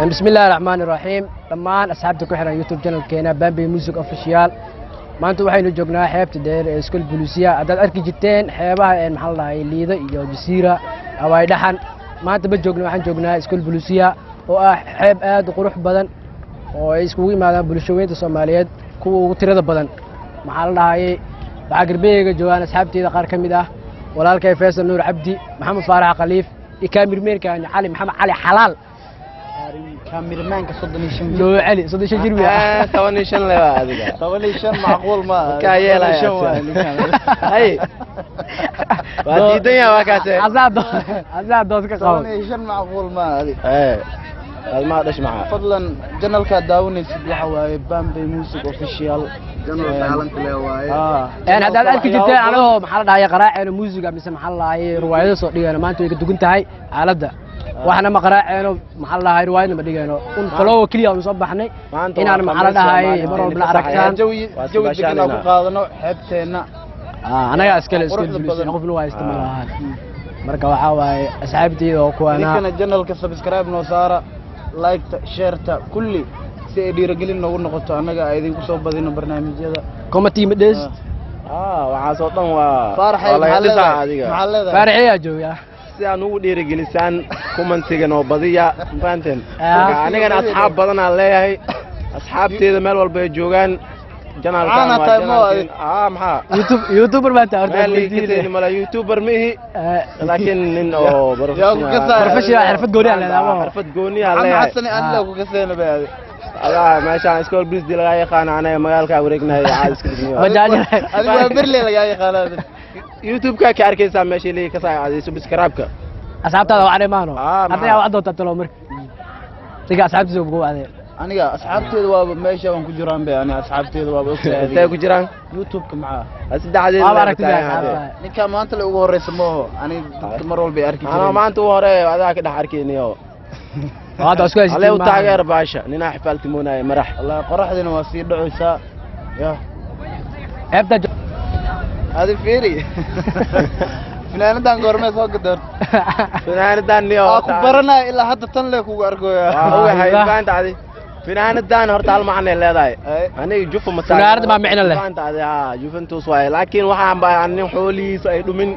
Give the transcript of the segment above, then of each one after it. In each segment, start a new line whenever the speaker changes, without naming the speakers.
بسم الله الرحمن الرحيم دمان أصحابتك وحنا يوتيوب channel كينا بامبي ميوزك أوفيشال maanta waxaynu joognaa xeebta dheer ee iskool bulisiya hadaad arki jirteen xeebaha ee maxaa la dhahay liida iyo jasiira away dhaxan maanta ma joogno waxaan joognaa iskool bulisiya oo ah xeeb aad u qurux badan oo ay iskugu yimaadaan bulshooyinka Soomaaliyeed kuwa ugu tirada badan maxaa la dhahay waxa garbeeyga joogan asxaabteeda qaar kamid ah walaalkay Faysal Nuur Cabdi Maxamed Faarax Khaliif iyo kaamirmeerka Ali Maxamed Ali Xalaal
كاميرمان كصدني شن
لو علي صدق شجر بيا
ثواني شن لا هذا
ثواني شن معقول ما
كايلا هاي وادي الدنيا وكاسه
عزاد دوس كقول
ثواني شن معقول ما هذه
ايه ما ادش معاه
فضلا جنالك داوني سبحه واي بامبي موسيقى اوفيشال جنال عالمك له واي
يعني هذا الك جبتين انو maxaa la dhahay qaraaceen muusiga mise maxaa la dhahay riwaayado soo dhigana maanta way ka dugan tahay xaaladda waxna ma qaraaceen maxaa la dhahay riwaayado ma dhigano un follow kaliya oo soo baxnay inaan maxaa la dhahay mar walba la aragtaan
jawi degan ku qaadano xeebteena
anaga iskale qofna waa isticmaalaan marka waxa waaye asxaabteyda oo kuwana
kana channelka subscribe noo saara like share kulli si ay dhiirigelin noogu noqoto anaga ay idin ku soo badino barnaamijyada
committee midis
waxa soo dhan waa
farxay maxallada
farxiya jooga
si aan ugu dhiirigelisaan commentiga noo badiya faanteen aniga asxaab badan aan leeyahay asxaabteeda meel walba ay joogaan janaalka maxaa
youtuber ma tahay
mala youtuber mihi laakiin nin oo
professional xirfad gooni ah leedahay
xirfad gooni ah leeyahay
xasan aan la ku kasayna baadi
Allah meeshaan iskool bilis laga yaqaan anaga magaalka wareegnahay aad iska digniyo
adiga berle laga yaqaan
youtube ka arkaysaa meesha leeyahay ka saacadii subscribe-ka
asxaabtada waxaan imaano hadda aad doonto talo marka tiga asxaabtiisa ugu waadeen
aniga asxaabteedu waa meesha aan ku jiraan bay aniga asxaabteedu waa ogtahay
intee ku jiraan
youtube-ka maxaa
saddexdeed
ninka maanta la ugu horeysa mooho aniga mar walba ay arki jireen
maanta ugu hore adaa ka dhax arkeyniyo
هذا اسكو
عليه وتاغير باشا نينا حفلت مونا مرح
الله قرحدنا واسي دعوسا يا
ابدا
هذه فيري فنانتان غورمه سو قدر
فنانتان نيو
اكو برنا الا حتى تن له كو ارغويا
هو هي فانت عادي فنانتان horta hal macna leedahay aniga jufo ma
taagay fanaanad ma macna leh
fanta adi Juventus way laakiin waxaan baa anin xoolihiisa ay dhumin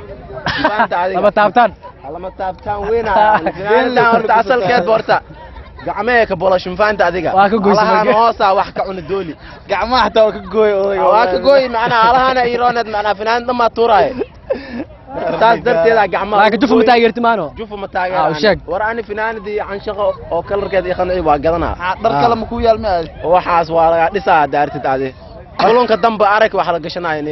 fanta adi
laba taabtaan
lama taabtaan weena fanaanada horta asalkeed borta gacmaha ka bolashin fanta adiga alahan hoosa wax ka cun dooli
gacmaha taa ka gooy odayga
waa ka gooy macna alahana iroonad macna fanaanada ma tuuray taas darteeda gacmaha
laakiin jufo ma taageerti maano
jufo ma taageer war ani fanaanadii aan shaqo oo kalarkeed iyo qanci waa gadana
dhar kale ma ku yaalmay
waxaas waa laga dhisaa daartid adi kulunka dambe arag wax la gashanaayeen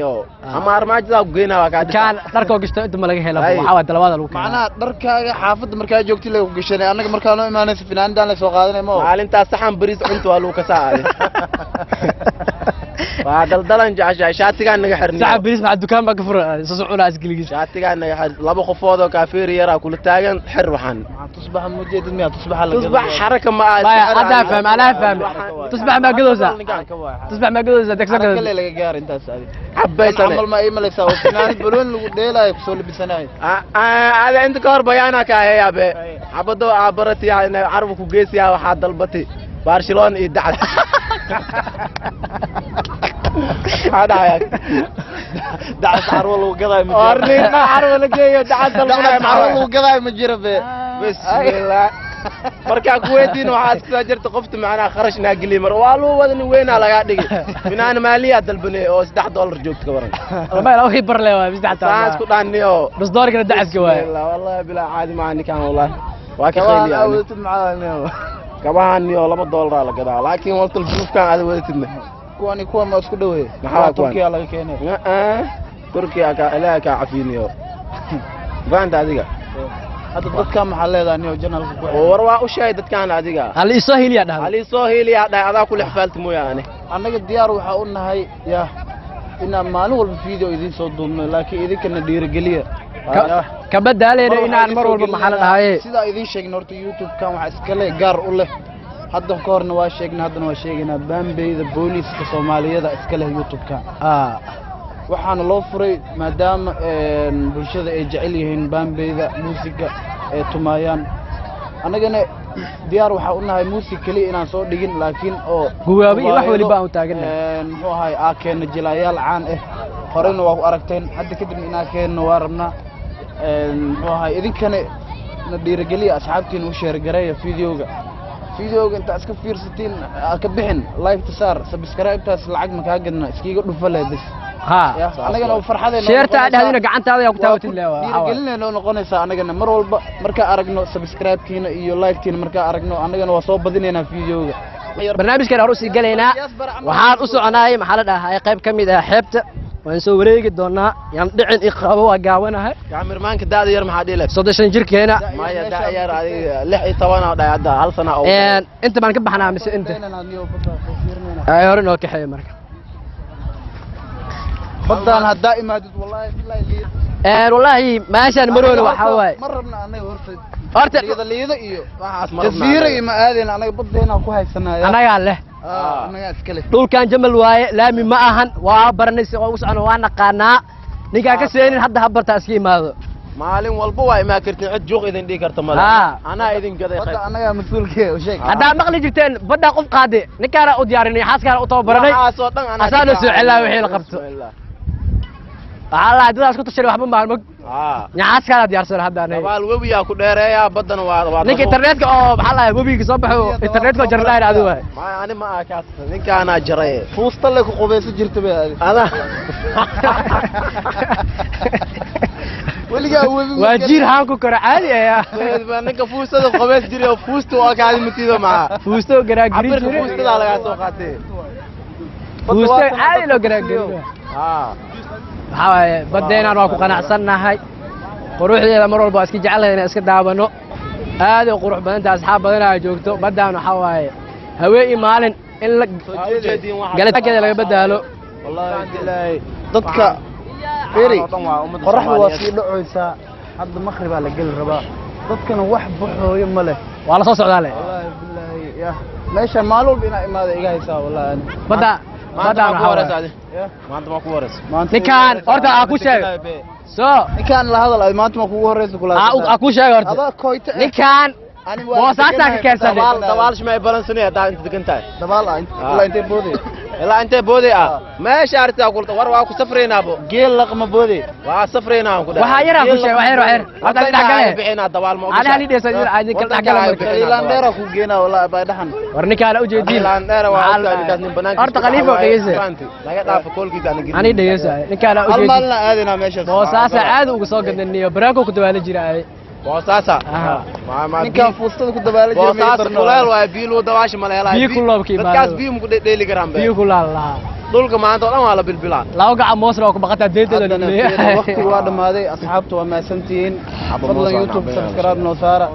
ama armaajada u geynaa waa ka
kan dharka oo gashto inta ma laga helo waxa waa dalabada lagu keenay
macna dharkaaga xaafadda markaa joogtay lagu gashanay anaga markaa noo imaanaysa fanaanadaan la soo qaadanay ma
maalinta saxan bariis cunto waa lagu ka saaray waa daldalan jaasha shaatigaan naga xirnay
saxan bariis ma dukaan ba ka furo soo cunaa asgiligiis
shaatigaan naga xir laba qofood oo kaafeer yara kula taagan xir waxan
tusbax mujeedid miya tusbax la
tusbax xaraka ma
hada faham ana faham tusbax ma gadoosa tusbax ma gadoosa degsan
kale laga gaar intaas adi
حبيتني
عمل ما يملك سوا فنان بلون لو ديلا يكسول بسناي
هذا انت كور بيانا كاي يا بي عبدو عبرت يعني عرب ku geesiya waxa dalbatay Barcelona iyo dacad hada dacad carwo lagu gaday ma ornina carwo la geeyo dacad dalbanay
carwo lagu gaday ma jira be
bismillah marka ku weydiin waxa iska jirta qofta macna kharashna gali mar waa loo wadan weena laga dhigay finaan maaliya dalbanay oo $3 joogto ka waran
ma la wixii bar leeyahay $3
saas ku dhaaniyo
$2 kana dacaska waay
wallahi bila caadi ma ani kan wallahi waa ka khayliya
awdad macaan
kabahan iyo $2 la gadaa laakiin walta bulufkan aad wadatidna
kuwa ma isku dhaweey
maxaa
Turkiga laga keenay
Turkiga ka ilaa ka cafiiniyo baanta adiga
hadda dadka maxaa leedahay niyo janalka ku
oo war waa u sheey dadkan adiga
hal isoo hiliya dhahay
hal isoo hiliya dhahay adaa ku lixfaalti mooyaane
anaga diyaar waxa u nahay ya ina maalin walba video idin soo duubno laakiin idinkana dhiirigeliya
ka badaleena inaan mar walba maxaa la dhahay
sida idin sheegno horta YouTube kan waxa iska leh gaar u leh hadda koorna waa sheegnaa haddana waa sheegnaa Bambeyda booliska Soomaaliyada iska leh YouTube kan waxaana loo furay maadaama bulshada ay jecel yihiin Bambeyda muusiga ee tumayaan anagana diyaar waxa u nahay muusig kaliya inaan soo dhigin laakiin oo
guwaabi iyo wax waliba aan taagannahay
muxuu ahay keena jilayaal caan ah horena waa ku aragteen hadda kadib inaan keeno waa rabnaa muxuu ahay idinkana na dhiirigeliya asxaabtiina u sheer gareeya fiidiyowga inta iska fiirsatiin ka bixin like tasaar subscribe-taas lacag ma kaa gadna iskiga dhufa leh bas
ها
anagana farxadeena
sheerta dhahdiina gacantaada ayaa ku taawtin leeyahay
dhiirigelinayna noqonaysa anagana mar walba marka aragno subscribe-kiina iyo like-kiina marka aragno anagana waa soo badinaynaa fiidiyowga
barnaamijkan hore u sii galaynaa waxaan u soconaay maxaa la dhahaa qayb ka mid ah xeebta waan soo wareegi doonaa yaan dhicin i qabo waa gaawanahay
kaamirmaanka daada yar maxaa dhilay
30 jirkeena
maya daa yar adiga 16 oo dhaay hadda hal sano oo
inta baan ka baxnaa mise inta ay hore noo kaxeey marka
بدان هدا إمادت والله بالله
والله ماشان مرور وحواي
مربنا أنا ورث ليدا إيو جزيرة ما آذين أنا بدينا كوهاي سنة
أنا قال له
أنا أسكله
دول كان جمل واي لامي ما أهن وبرنس وأنا وأنا قناع نيجا كسرين حد هبر تأسكي ماذا
maalin walba waa ima kartin cid joog idin dhigi karta mala ana idin gaday
qad anaga mas'uulkee u sheeg
hada maqli jirteen bada qof qaade ninkaana u diyaarinay xaaskana u tababaranay
waxaasoo dhan ana
asaana soo celaa wixii la qabto Allah dadaas ku tashay waxba ma armag xaaskana diyaarsan hadda anay
wal webiya ku dheereeya badana waa
ninka internetka oo waxa la webiga soo baxo internetka jarnaa iraado waay
ma ani ma akaas ninkaana jaray
fuusta la ku qubeysan jirtay
ada
weligaa webiga
waajir haan ku kara caadi ah
ninka fuustada qabeys jiray oo fuustu waa kaadi matido ma
fuusto garaagiri jiray
fuustada laga soo qaatay
fuusto caadi loo garaagiri waxaa badeenaan waa ku qanacsanahay quruxdeeda mar walba iska jecelahay inaan iska daawano aad u qurux badan tahay asxaab badan ay joogto badaan waxa waaye haween maalin in la galitaankeeda laga badaalo
wallahi ilaahay dadka فيري قرحنا واسيل عيسى حد مخرب على قل ربا ضدكنا وحبه يمله
والله صوص عليه
والله بالله يا ليش مالو بنا ماذا يجايسا والله
بدا
ما كورس هذه ما انت ما كورس
نكان orta aku sheeg so
nikan la hadal ay maanta ma kugu horeyso kula
aku sheeg orta
aba koyta
nikan واساتا كيرسن
دبال شمay balansanay hada inta degantahay
dabal ila intee boodi
ilaa intee boodi ma shaarta qulta war waa ku safreenaabo
geel laqma boodi
waa safreenaa ku
waxa yar ku sheeg wax yar hada dhagale
bixina dabaal ma
ana hali dheesay aad ka dhagale
ilaan dheera ku geena wallahi bay dhaxan
war ninkaana u jeedin
ilaan dheera waa ninkaas nin banaanka
horta khaliifo dhageysa
laga dhaafo koolkiisa
ani dhageysa ninkaana u jeedin
halmalna aadina meesha
boosaasa aad ugu soo gadnaniyo baraanko ku dawaala jiray
boosaasa
ninkan fuustada ku dabaala jiray
boosaas kuleel waa biilu dawaash maleelay
biyo kulobkii
dadkaas biyo mu dheeli garan
biyo kulaala
dhulka maanta oo dhan waa la bilbilaa
law gacan moos loo ku baqata deedeeda
waqti waa dhamaaday asxaabtu waa maasantiin fadlan youtube subscribe noo saara